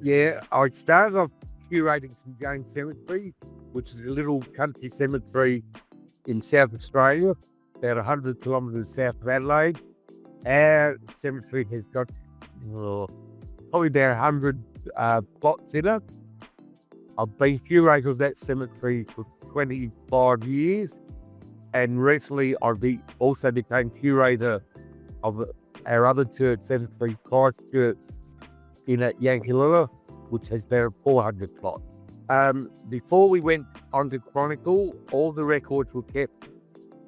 Yeah, I started off curating St James Cemetery, which is a little country cemetery in South Australia, about 100 kilometres south of Adelaide. Our cemetery has got probably about 100 plots in it. I've been curator of that cemetery for 25 years, and recently I also became curator of our other church cemetery, Christ Church, in at Yankalilla, which has about 400 plots. Before we went onto Chronicle, all the records were kept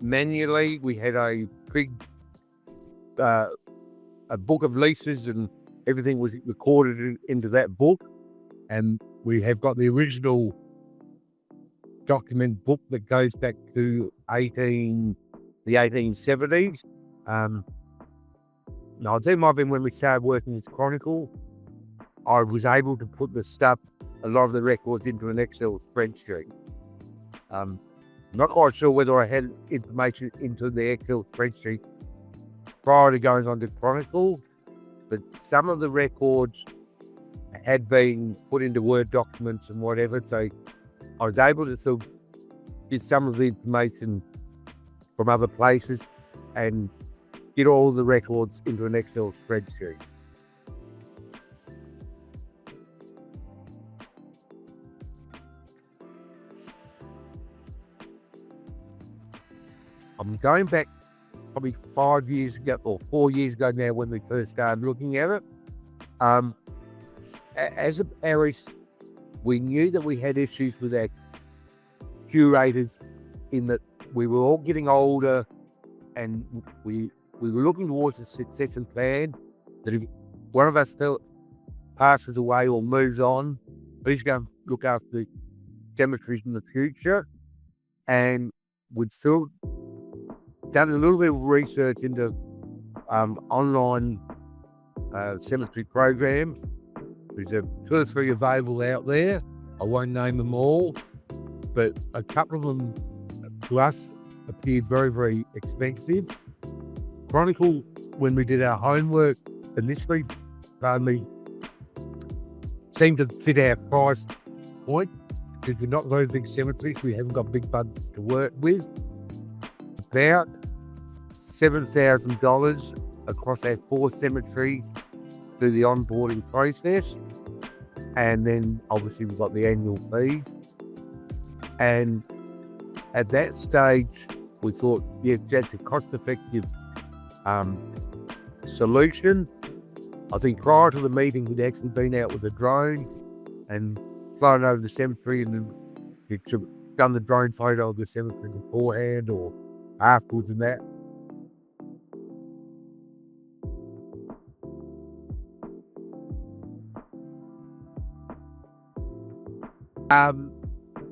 manually. We had a big a book of leases, and everything was recorded into that book. And we have got the original document book that goes back to the 1870s. Now, I think might have been when we started working with Chronicle, I was able to put a lot of the records into an Excel spreadsheet. I'm not quite sure whether I had information into the Excel spreadsheet prior to going on to Chronicle, but some of the records had been put into Word documents and whatever, so I was able to sort of get some of the information from other places and get all the records into an Excel spreadsheet. I'm going back probably 5 years ago, or 4 years ago now, when we first started looking at it. As a parish, we knew that we had issues with our curators in that we were all getting older, and we were looking towards a succession plan that if one of us still passes away or moves on, who's going to look after the cemeteries in the future? And we'd still done a little bit of research into online cemetery programs. There's 2 or 3 available out there. I won't name them all, but a couple of them to us appeared very, very expensive. Chronicle, when we did our homework initially, seemed to fit our price point, because we're not very big cemeteries. We haven't got big budgets to work with. About $7,000 across our 4 cemeteries through the onboarding process, and then obviously we've got the annual fees. And at that stage, we thought, yeah, that's a cost-effective solution. I think prior to the meeting, we'd actually been out with a drone and flown over the cemetery, and then we'd done the drone photo of the cemetery beforehand or afterwards and that.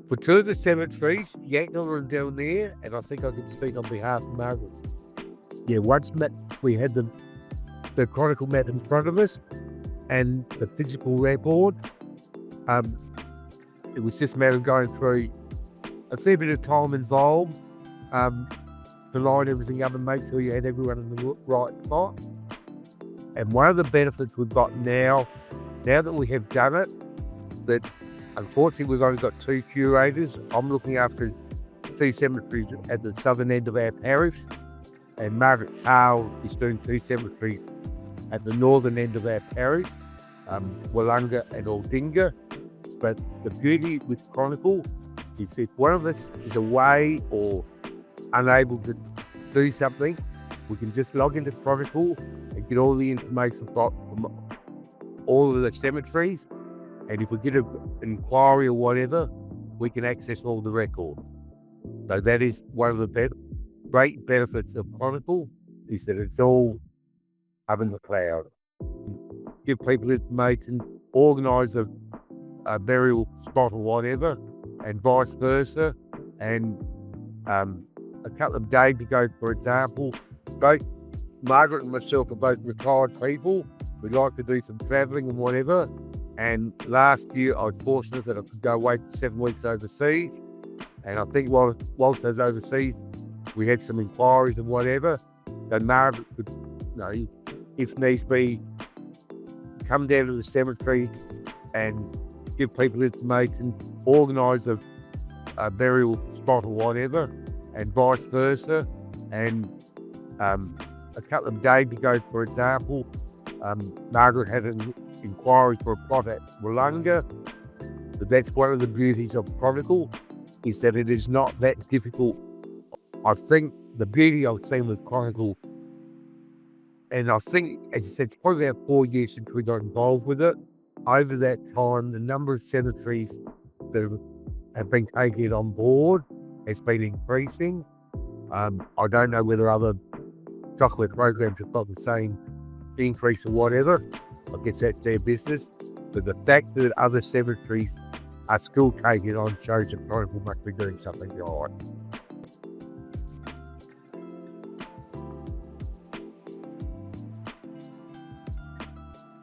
For 2 of the cemeteries, Yankalilla and Delamere, and I think I can speak on behalf of Margaret. Yeah, once we had the Chronicle map in front of us and the physical record, it was just a matter of going through a fair bit of time involved to line everything up and make sure you had everyone in the right spot. And one of the benefits we've got now that we have done it, that unfortunately we've only got 2 curators. I'm looking after 2 cemeteries at the southern end of our parish, and Margaret Carl is doing 2 cemeteries at the northern end of our parish, Willunga and Aldinga. But the beauty with Chronicle is if one of us is away or unable to do something, we can just log into Chronicle and get all the information from all of the cemeteries. And if we get an inquiry or whatever, we can access all the records. So that is one of the great benefits of Chronicle, is that it's all up in the cloud. Give people information, organise a burial spot or whatever, and vice versa. And a couple of days ago, for example, both Margaret and myself are both retired people. We like to do some travelling and whatever. And last year, I was fortunate that I could go away for 7 weeks overseas. And I think whilst I was overseas, we had some inquiries and whatever. So Margaret could, if needs be, come down to the cemetery and give people information, organise a burial spot or whatever, and vice versa. And a couple of days ago, for example, Margaret had an inquiry for a plot at Willunga. But that's one of the beauties of Chronicle, is that it is not that difficult. I think the beauty I've seen with Chronicle, and I think, as I said, it's probably about 4 years since we got involved with it. Over that time, the number of cemeteries that have been taking it on board has been increasing. I don't know whether other software programs have got the same increase or whatever. I guess that's their business. But the fact that other cemeteries are still taking it on shows that Chronicle must be doing something right.